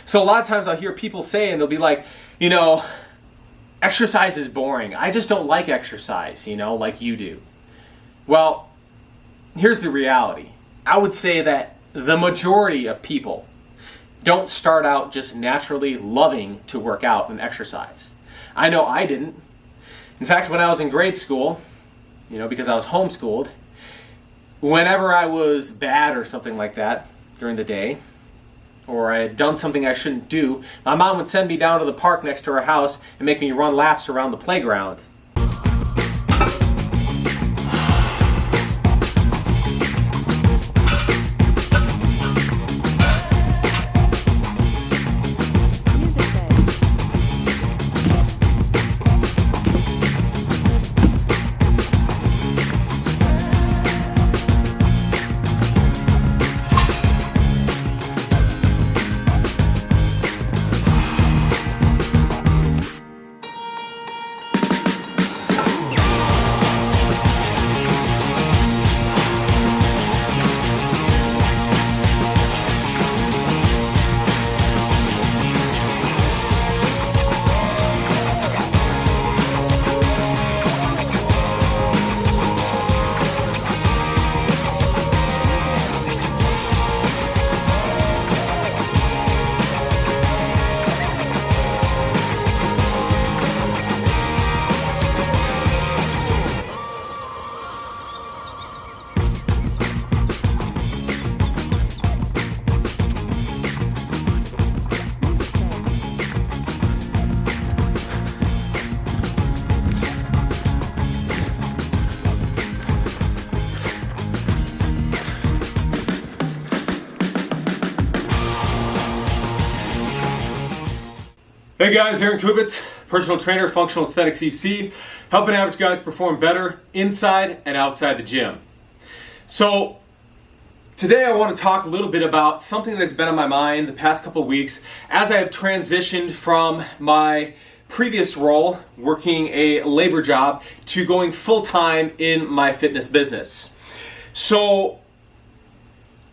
So a lot of times I'll hear people say, and they'll be like, you know, exercise is boring. I just don't like exercise, you know, like you do. Well, here's the reality. I would say that the majority of people don't start out just naturally loving to work out and exercise. I know I didn't. In fact, when I was in grade school, you know, because I was homeschooled, whenever I was bad or something like that during the day, or I had done something I shouldn't do, my mom would send me down to the park next to our house and make me run laps around the playground. Hey guys, Aaron Kubitz, personal trainer, functional aesthetics EC, helping average guys perform better inside and outside the gym. So today I want to talk a little bit about something that's been on my mind the past couple of weeks as I have transitioned from my previous role, working a labor job, to going full-time in my fitness business. So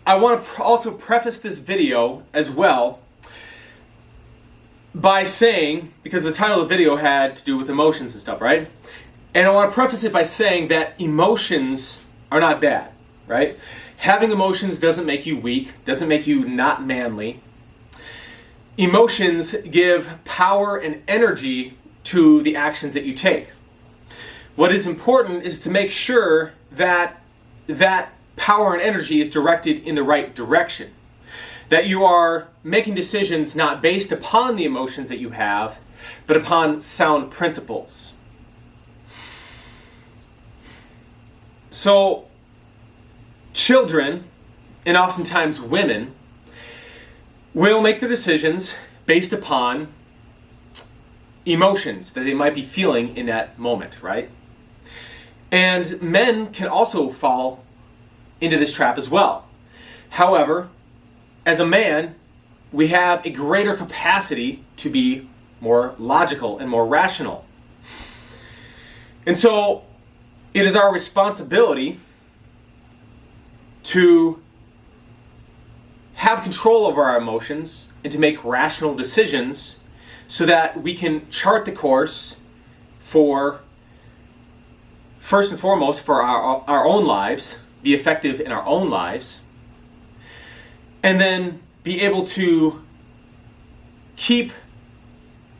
I want to also preface this video as well by saying, because the title of the video had to do with emotions and stuff, right? And I want to preface it by saying that emotions are not bad, right? Having emotions doesn't make you weak, doesn't make you not manly. Emotions give power and energy to the actions that you take. What is important is to make sure that that power and energy is directed in the right direction. That you are making decisions not based upon the emotions that you have, but upon sound principles. So, children, and oftentimes women, will make their decisions based upon emotions that they might be feeling in that moment, right? And men can also fall into this trap as well. However, as a man, we have a greater capacity to be more logical and more rational. And so it is our responsibility to have control over our emotions and to make rational decisions so that we can chart the course for, first and foremost, for our own lives, be effective in our own lives, and then be able to keep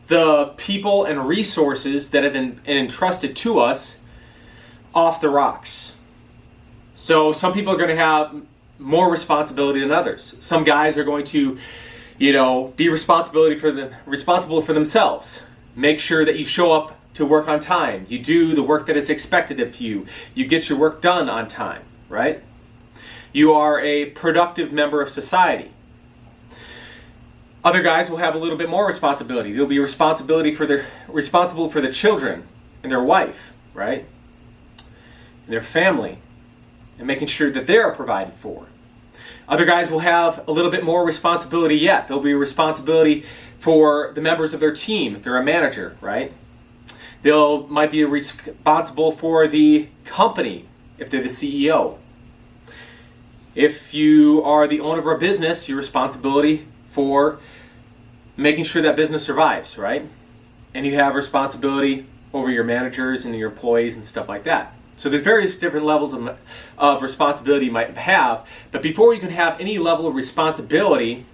the people and resources that have been entrusted to us off the rocks. So some people are going to have more responsibility than others. Some guys are going to, be responsible for themselves. Make sure that you show up to work on time. You do the work that is expected of you. You get your work done on time, right? You are a productive member of society. Other guys will have a little bit more responsibility. They'll be responsible for their children and their wife, right? And their family, and making sure that they are provided for. Other guys will have a little bit more responsibility yet. There'll be a responsibility for the members of their team if they're a manager, right? They might be responsible for the company if they're the CEO. If you are the owner of a business, your responsibility for making sure that business survives, right? And you have responsibility over your managers and your employees and stuff like that. So there's various different levels of responsibility you might have, but before you can have any level of responsibility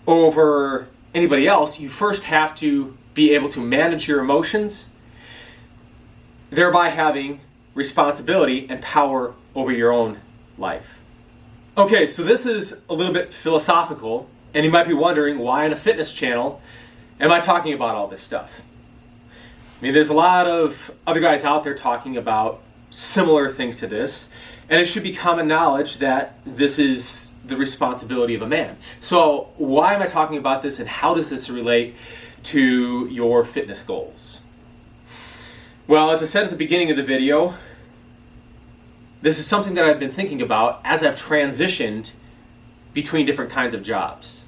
over anybody else, you first have to be able to manage your emotions, thereby having responsibility and power over your own life. Okay, so this is a little bit philosophical, and you might be wondering, why on a fitness channel am I talking about all this stuff? I mean, there's a lot of other guys out there talking about similar things to this, and it should be common knowledge that this is the responsibility of a man. So why am I talking about this, and how does this relate to your fitness goals? Well, as I said at the beginning of the video, this is something that I've been thinking about as I've transitioned between different kinds of jobs.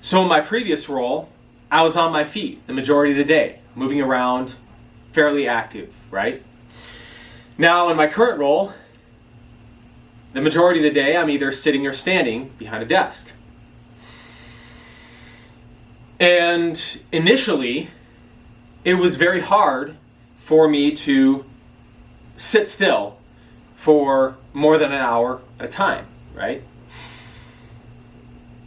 So in my previous role, I was on my feet the majority of the day, moving around, fairly active, right? Now in my current role, the majority of the day I'm either sitting or standing behind a desk. And initially, it was very hard for me to sit still for more than an hour at a time, right?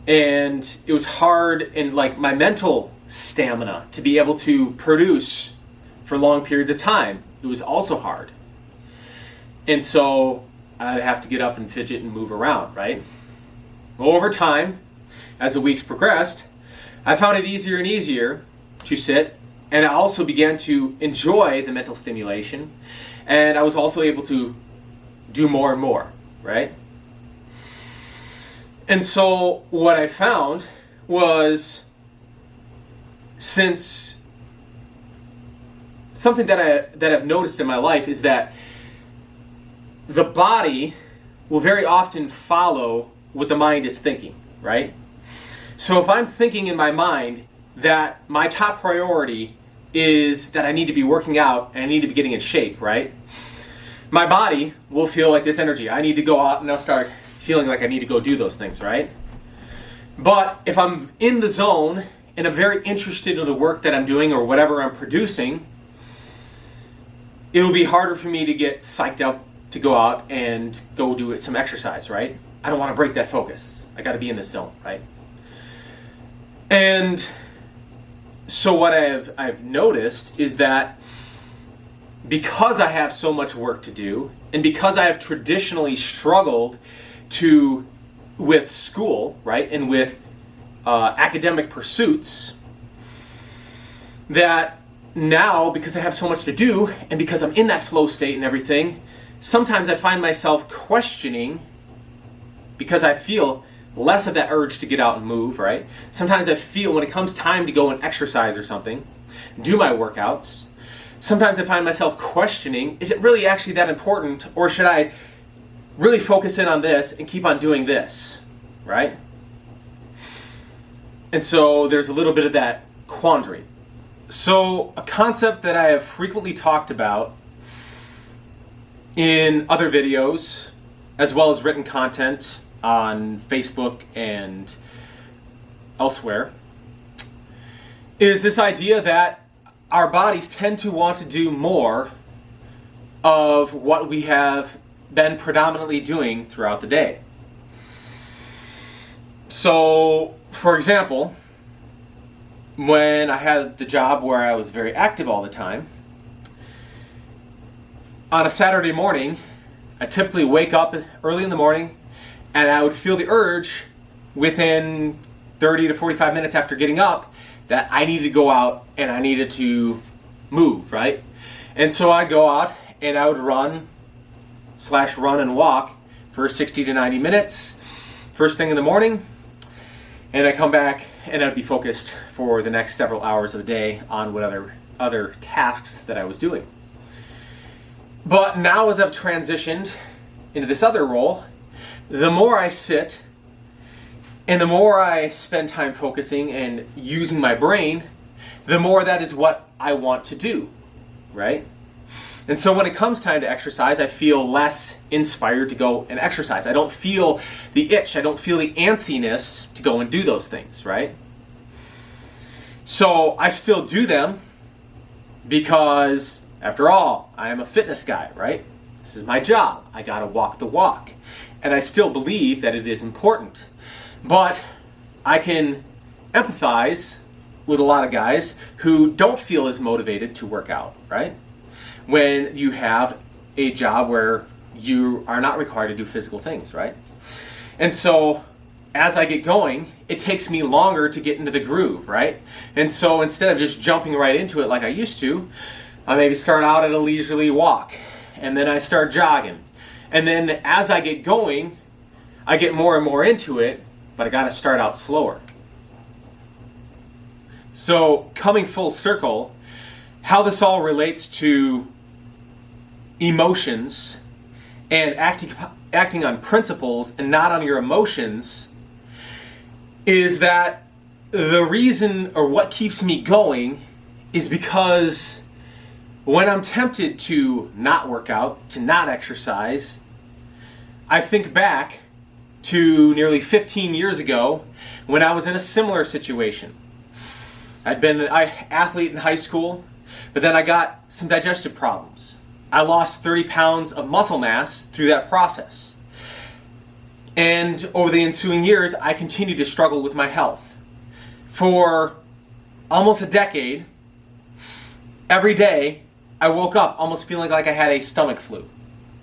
And it was hard in like my mental stamina to be able to produce for long periods of time. It was also hard. And so I'd have to get up and fidget and move around, right? Well, over time, as the weeks progressed, I found it easier and easier to sit, and I also began to enjoy the mental stimulation, and I was also able to do more and more, right? And so what I found was, since something that I've noticed in my life is that the body will very often follow what the mind is thinking, right? So if I'm thinking in my mind that my top priority is that I need to be working out and I need to be getting in shape, right? My body will feel like this energy. I need to go out, and I'll start feeling like I need to go do those things, right? But if I'm in the zone and I'm very interested in the work that I'm doing or whatever I'm producing, it'll be harder for me to get psyched up to go out and go do some exercise, right? I don't want to break that focus. I got to be in this zone, right? And so what I've noticed is that because I have so much work to do, and because I have traditionally struggled with school, right, and with academic pursuits, that now, because I have so much to do, and because I'm in that flow state and everything, sometimes I find myself questioning, because I feel less of that urge to get out and move, right? Sometimes I feel when it comes time to go and exercise or something, do my workouts, sometimes I find myself questioning, is it really actually that important, or should I really focus in on this and keep on doing this, right? And so there's a little bit of that quandary. So a concept that I have frequently talked about in other videos, as well as written content on Facebook and elsewhere, is this idea that our bodies tend to want to do more of what we have been predominantly doing throughout the day. So, for example, when I had the job where I was very active all the time, on a Saturday morning, I typically wake up early in the morning, and I would feel the urge within 30 to 45 minutes after getting up that I needed to go out and I needed to move, right? And so I'd go out and I would run and walk for 60 to 90 minutes first thing in the morning, and I'd come back and I'd be focused for the next several hours of the day on what other tasks that I was doing. But now, as I've transitioned into this other role, the more I sit and the more I spend time focusing and using my brain, the more that is what I want to do, right? And so when it comes time to exercise, I feel less inspired to go and exercise. I don't feel the itch. I don't feel the antsiness to go and do those things, right? So I still do them because, after all, I am a fitness guy, right? This is my job. I gotta walk the walk. And I still believe that it is important. But I can empathize with a lot of guys who don't feel as motivated to work out, right? When you have a job where you are not required to do physical things, right? And so as I get going, it takes me longer to get into the groove, right? And so instead of just jumping right into it like I used to, I maybe start out at a leisurely walk, and then I start jogging. And then as I get going, I get more and more into it, but I gotta start out slower. So coming full circle, how this all relates to emotions and acting on principles and not on your emotions is that the reason, or what keeps me going, is because when I'm tempted to not work out, to not exercise, I think back to nearly 15 years ago when I was in a similar situation. I'd been an athlete in high school, but then I got some digestive problems. I lost 30 pounds of muscle mass through that process. And over the ensuing years, I continued to struggle with my health. For almost a decade, every day, I woke up almost feeling like I had a stomach flu,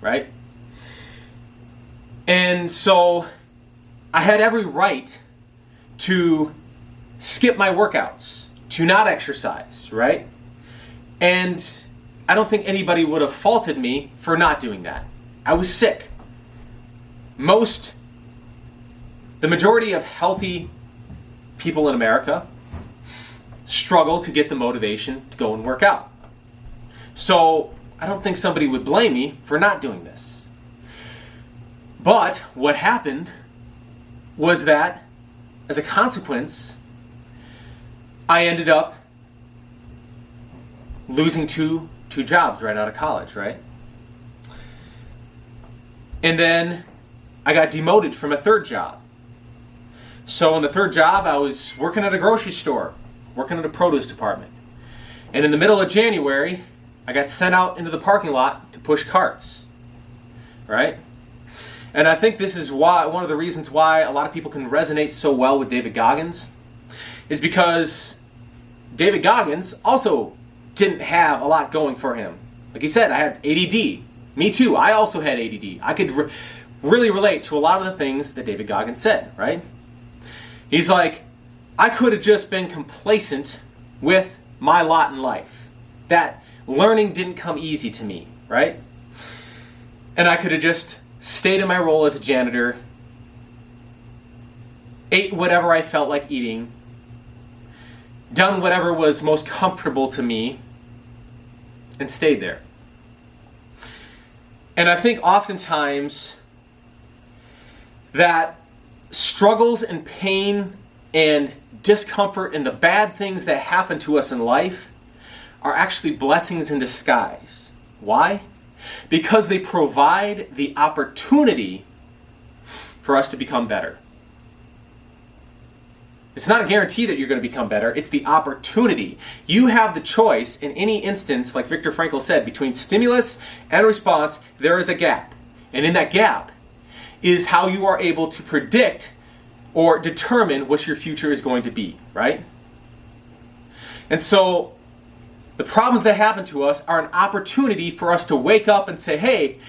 right? And so I had every right to skip my workouts, to not exercise, right? And I don't think anybody would have faulted me for not doing that. I was sick. The majority of healthy people in America struggle to get the motivation to go and work out. So I don't think somebody would blame me for not doing this. But what happened was that, as a consequence, I ended up losing two jobs right out of college, right? And then I got demoted from a third job. So in the third job, I was working at a grocery store, working at a produce department. And in the middle of January, I got sent out into the parking lot to push carts, right? And I think this is why, one of the reasons why a lot of people can resonate so well with David Goggins is because David Goggins also didn't have a lot going for him. Like he said, I had ADD. Me too. I also had ADD. I could really relate to a lot of the things that David Goggins said, right? He's like, I could have just been complacent with my lot in life. That learning didn't come easy to me, right? And I could have just stayed in my role as a janitor, ate whatever I felt like eating, done whatever was most comfortable to me, and stayed there. And I think oftentimes that struggles and pain and discomfort and the bad things that happen to us in life are actually blessings in disguise. Why? Because they provide the opportunity for us to become better. It's not a guarantee that you're going to become better. It's the opportunity. You have the choice in any instance, like Viktor Frankl said, between stimulus and response, there is a gap. And in that gap is how you are able to predict or determine what your future is going to be, right? And so the problems that happen to us are an opportunity for us to wake up and say, hey,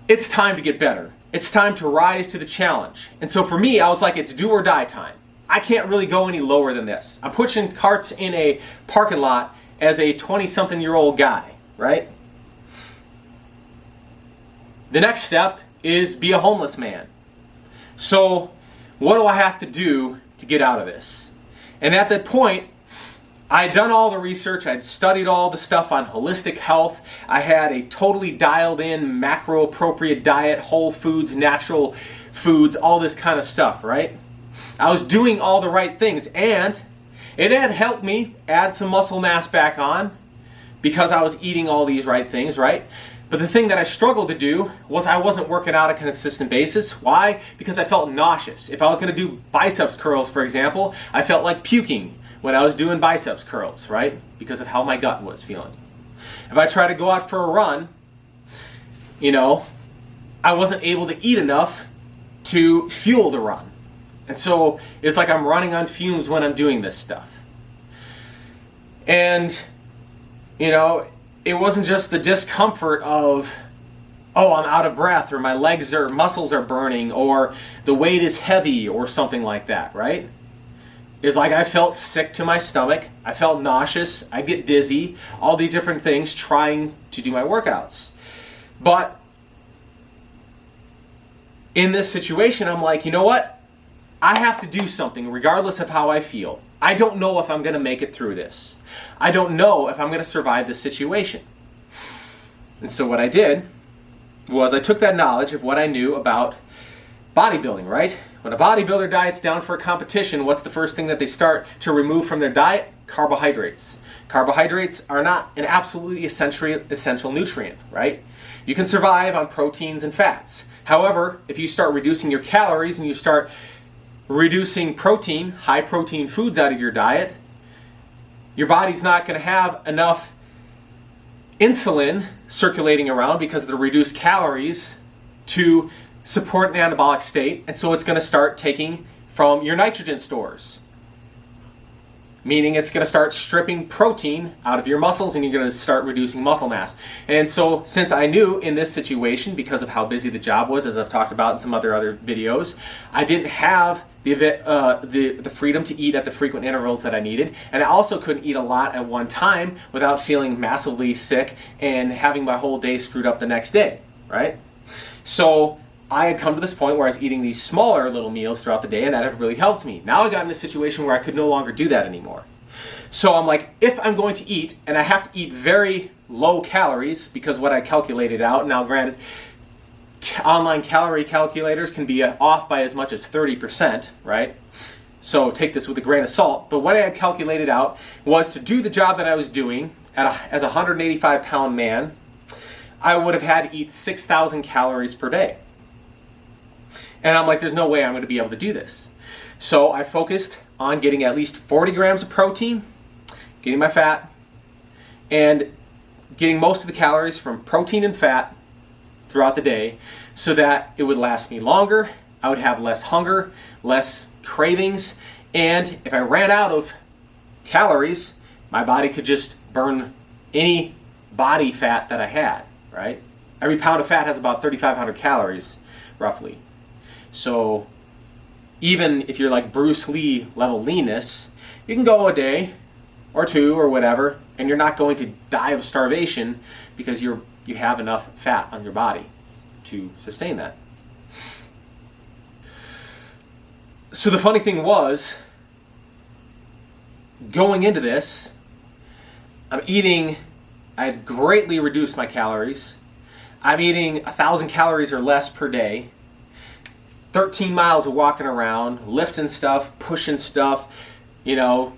it's time to get better. It's time to rise to the challenge. And so for me, I was like, it's do or die time. I can't really go any lower than this. I'm pushing carts in a parking lot as a 20-something-year-old guy, right? The next step is be a homeless man. So what do I have to do to get out of this? And at that point, I had done all the research. I'd studied all the stuff on holistic health. I had a totally dialed in macro-appropriate diet, whole foods, natural foods, all this kind of stuff, right? I was doing all the right things, and it had helped me add some muscle mass back on because I was eating all these right things, right? But the thing that I struggled to do was I wasn't working out on a consistent basis. Why? Because I felt nauseous. If I was going to do biceps curls, for example, I felt like puking. when I was doing biceps curls, right? Because of how my gut was feeling. If I try to go out for a run, I wasn't able to eat enough to fuel the run. And so it's like I'm running on fumes when I'm doing this stuff. And, it wasn't just the discomfort of, oh, I'm out of breath, or my muscles are burning, or the weight is heavy, or something like that, right? It's like I felt sick to my stomach, I felt nauseous, I get dizzy, all these different things trying to do my workouts. But in this situation, I'm like, you know what? I have to do something regardless of how I feel. I don't know if I'm going to make it through this. I don't know if I'm going to survive this situation. And so what I did was I took that knowledge of what I knew about bodybuilding, right? When a bodybuilder diets down for a competition, what's the first thing that they start to remove from their diet? Carbohydrates. Carbohydrates are not an absolutely essential nutrient, right? You can survive on proteins and fats. However, if you start reducing your calories and you start reducing protein, high protein foods out of your diet, your body's not going to have enough insulin circulating around because of the reduced calories to support an anabolic state, and so it's going to start taking from your nitrogen stores. Meaning it's going to start stripping protein out of your muscles and you're going to start reducing muscle mass. And so since I knew in this situation, because of how busy the job was, as I've talked about in some other videos, I didn't have the freedom to eat at the frequent intervals that I needed. And I also couldn't eat a lot at one time without feeling massively sick and having my whole day screwed up the next day, right? So I had come to this point where I was eating these smaller little meals throughout the day, and that had really helped me. Now I got in a situation where I could no longer do that anymore. So I'm like, if I'm going to eat, and I have to eat very low calories, because what I calculated out, now granted, online calorie calculators can be off by as much as 30%, right? So take this with a grain of salt. But what I had calculated out was to do the job that I was doing as a 185-pound man, I would have had to eat 6,000 calories per day. And I'm like, there's no way I'm going to be able to do this. So I focused on getting at least 40 grams of protein, getting my fat, and getting most of the calories from protein and fat throughout the day so that it would last me longer, I would have less hunger, less cravings, and if I ran out of calories, my body could just burn any body fat that I had, right? Every pound of fat has about 3,500 calories, roughly. So even if you're like Bruce Lee level leanness, you can go a day or two or whatever, and you're not going to die of starvation because you have enough fat on your body to sustain that. So the funny thing was, going into this, I had greatly reduced my calories. I'm eating 1,000 calories or less per day. 13 miles of walking around, lifting stuff, pushing stuff, and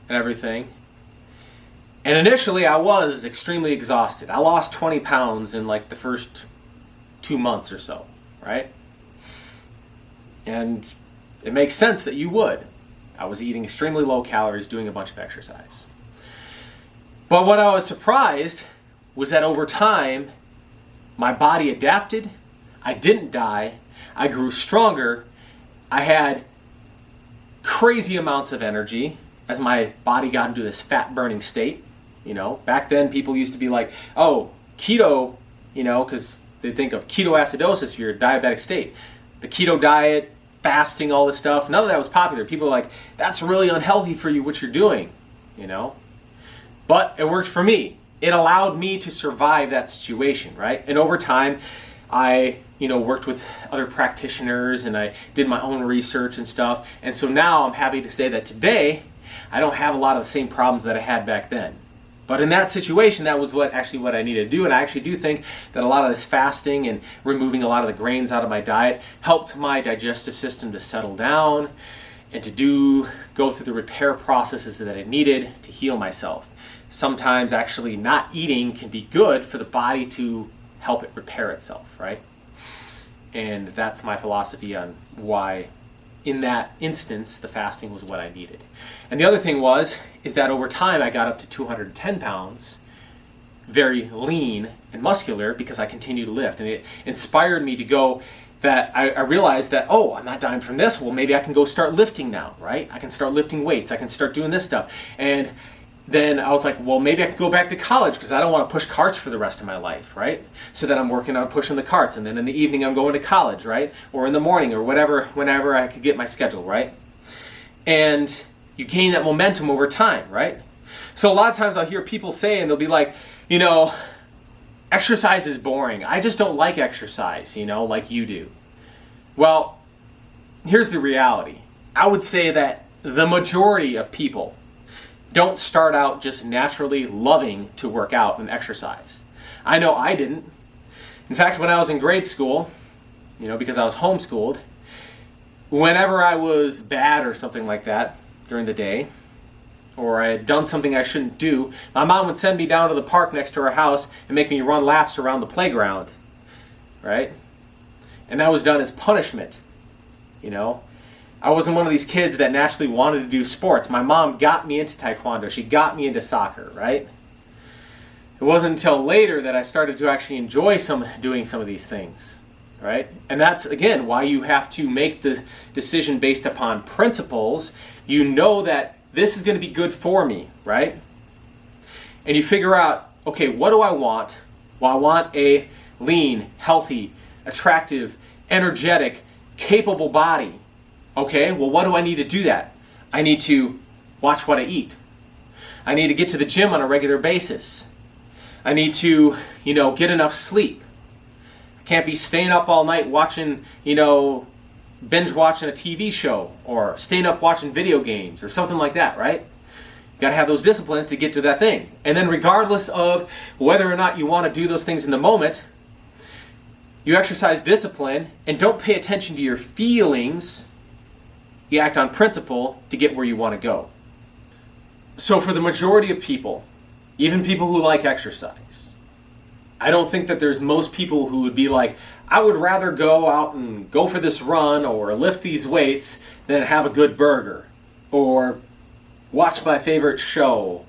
everything. And initially I was extremely exhausted. I lost 20 pounds in like the first 2 months or so, right? And it makes sense that you would. I was eating extremely low calories, doing a bunch of exercise. But what I was surprised was that over time, my body adapted, I didn't die, I grew stronger, I had crazy amounts of energy as my body got into this fat burning state. Back then people used to be like, oh, keto, because they think of ketoacidosis if you're a diabetic state. The keto diet, fasting, all this stuff, none of that was popular. People are like, that's really unhealthy for you, what you're doing, But it worked for me. It allowed me to survive that situation, right? And over time, I worked with other practitioners and I did my own research and stuff. And so now I'm happy to say that today, I don't have a lot of the same problems that I had back then. But in that situation, that was what I needed to do. And I actually do think that a lot of this fasting and removing a lot of the grains out of my diet helped my digestive system to settle down and to go through the repair processes that it needed to heal myself. Sometimes actually not eating can be good for the body to help it repair itself, right? And that's my philosophy on why in that instance, the fasting was what I needed. And the other thing is that over time I got up to 210 pounds, very lean and muscular, because I continued to lift. And it inspired me to go, that I realized that, oh, I'm not dying from this. Well, maybe I can go start lifting now, right? I can start lifting weights. I can start doing this stuff. And then I was like, well, maybe I could go back to college because I don't want to push carts for the rest of my life, right? So then I'm working on pushing the carts, and then in the evening I'm going to college, right? Or in the morning, or whatever, whenever I could get my schedule, right? And you gain that momentum over time, right? So a lot of times I'll hear people say, and they'll be like, exercise is boring. I just don't like exercise, like you do. Well, here's the reality. I would say that the majority of people don't start out just naturally loving to work out and exercise. I know I didn't. In fact, when I was in grade school, because I was homeschooled, whenever I was bad or something like that during the day, or I had done something I shouldn't do, my mom would send me down to the park next to her house and make me run laps around the playground, right? And that was done as punishment, I wasn't one of these kids that naturally wanted to do sports. My mom got me into taekwondo. She got me into soccer, right? It wasn't until later that I started to actually enjoy doing some of these things, right? And that's, again, why you have to make the decision based upon principles. You know that this is going to be good for me, right? And you figure out, okay, what do I want? Well, I want a lean, healthy, attractive, energetic, capable body. Okay, well, what do I need to do that? I need to watch what I eat. I need to get to the gym on a regular basis. I need to, get enough sleep. I can't be staying up all night watching, binge watching a TV show, or staying up watching video games or something like that, right? You got to have those disciplines to get to that thing. And then regardless of whether or not you want to do those things in the moment, you exercise discipline and don't pay attention to your feelings. You act on principle to get where you want to go. So for the majority of people, even people who like exercise, I don't think that there's most people who would be like, I would rather go out and go for this run or lift these weights than have a good burger or watch my favorite show,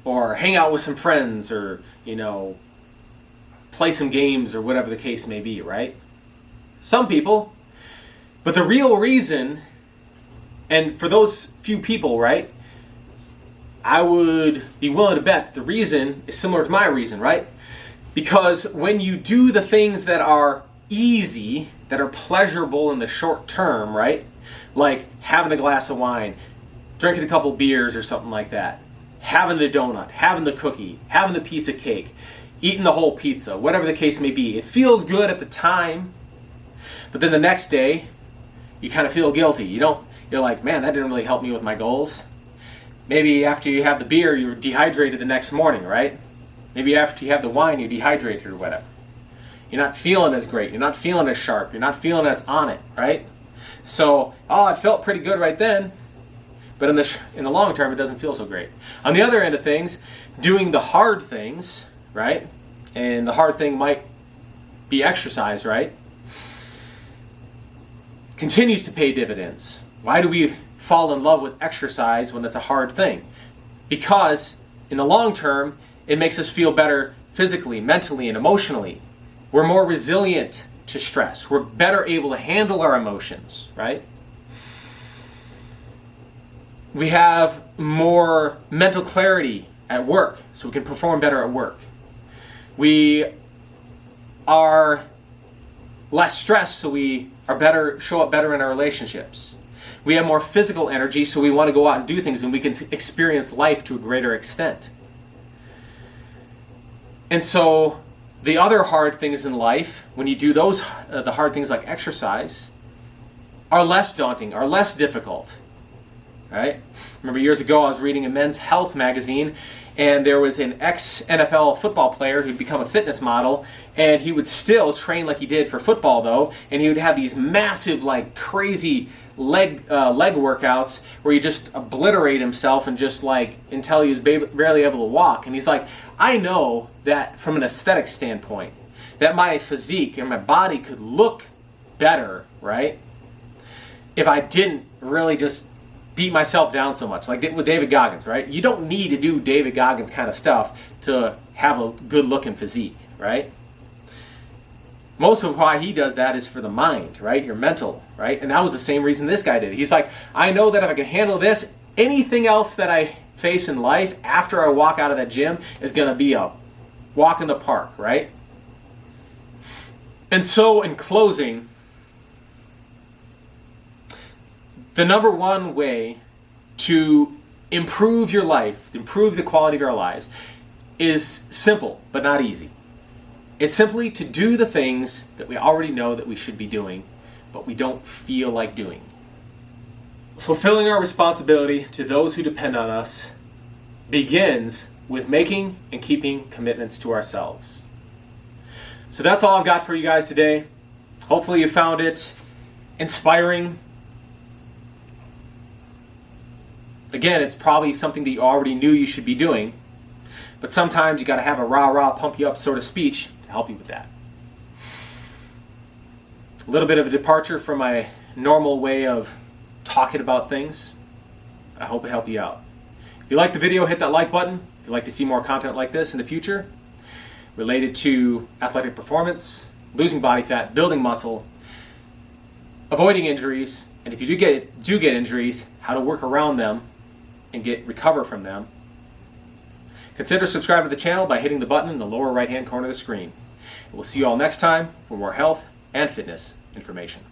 or hang out with some friends, or, play some games, or whatever the case may be, right? Some people. But the real reason, and for those few people, right, I would be willing to bet that the reason is similar to my reason, right? Because when you do the things that are easy, that are pleasurable in the short term, right, like having a glass of wine, drinking a couple beers or something like that, having the donut, having the cookie, having the piece of cake, eating the whole pizza, whatever the case may be, it feels good at the time, but then the next day, you kind of feel guilty. You're like, man, that didn't really help me with my goals. Maybe after you have the beer, you're dehydrated the next morning, right? Maybe after you have the wine, you're dehydrated or whatever. You're not feeling as great. You're not feeling as sharp. You're not feeling as on it, right? So, it felt pretty good right then, but in the long term, it doesn't feel so great. On the other end of things, doing the hard things, right? And the hard thing might be exercise, right? Continues to pay dividends. Why do we fall in love with exercise when it's a hard thing? Because in the long term, it makes us feel better physically, mentally, and emotionally. We're more resilient to stress. We're better able to handle our emotions, right? We have more mental clarity at work, so we can perform better at work. We are less stressed, so we show up better in our relationships. We have more physical energy, so we want to go out and do things, and we can experience life to a greater extent. And so the other hard things in life, when you do those, the hard things like exercise, are less daunting, are less difficult. Right? Remember years ago I was reading a Men's Health magazine, and there was an ex-NFL football player who'd become a fitness model, and he would still train like he did for football though, and he would have these massive, like crazy leg workouts where he just obliterate himself and just like until he was barely able to walk. And he's like, I know that from an aesthetic standpoint, that my physique and my body could look better, right? if I didn't really just beat myself down so much, like with David Goggins, right? You don't need to do David Goggins kind of stuff to have a good looking physique, right? Most of why he does that is for the mind, right? Your mental, right? And that was the same reason this guy did. He's like, I know that if I can handle this, anything else that I face in life after I walk out of that gym is going to be a walk in the park, right? And so in closing, the number one way to improve your life, improve the quality of our lives, is simple but not easy. It's simply to do the things that we already know that we should be doing, but we don't feel like doing. Fulfilling our responsibility to those who depend on us begins with making and keeping commitments to ourselves. So that's all I've got for you guys today. Hopefully you found it inspiring. Again, it's probably something that you already knew you should be doing, but sometimes you got to have a rah-rah, pump you up sort of speech to help you with that. A little bit of a departure from my normal way of talking about things. I hope it helped you out. If you liked the video, hit that like button. If you'd like to see more content like this in the future, related to athletic performance, losing body fat, building muscle, avoiding injuries, and if you do get injuries, how to work around them and recover from them, consider subscribing to the channel by hitting the button in the lower right-hand corner of the screen. We'll see you all next time for more health and fitness information.